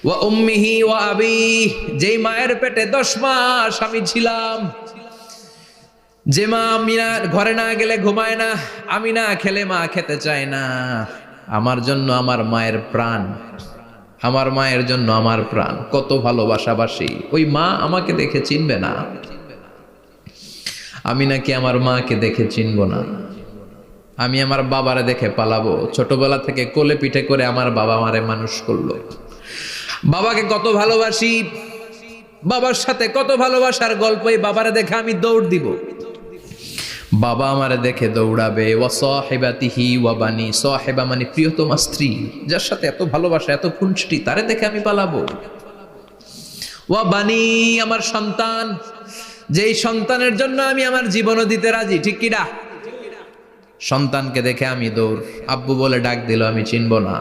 ওয়া উম্মিহি ওয়া আবিহি, যেই মায়ের পেটে 10 মাস আমি ছিলাম, যে মা আমি ঘরে না গেলে ঘুমায় না, আমি না খেলে মা খেতে চায় না, আমার জন্য আমার মায়ের প্রাণ, আমার মায়ের জন্য আমার প্রাণ, কত ভালোবাসাবাসী। ওই মা আমাকে দেখে চিনবে না, আমি নাকি আমার মাকে দেখে চিনব না। আমি আমার বাবারে দেখে পালাবো। ছোটবেলা থেকে কোলে পিঠে করে আমার বাবা আমারে মানুষ করলো। বাবাকে কত ভালোবাসি, বাবার সাথে কত ভালোবাসার গল্প, এই বাবারে দেখে আমি দৌড় দিব। বাবা আমারে দেখে দৌড়াবে। ওয়া সাহিবাতিহি ওয়া বানি, সাহিবা মানে প্রিয়তমা স্ত্রী, যার সাথে এত ভালোবাসা এত খুনসুটি, তারে দেখে আমি পালাবো। ওয়া বানি, আমার সন্তান, যেই সন্তানের জন্য আমি আমার জীবনও দিতে রাজি, ঠিক কিনা? সন্তানকে দেখে আমি দৌড়। আব্বু বলে ডাক দিল, আমি চিনব না।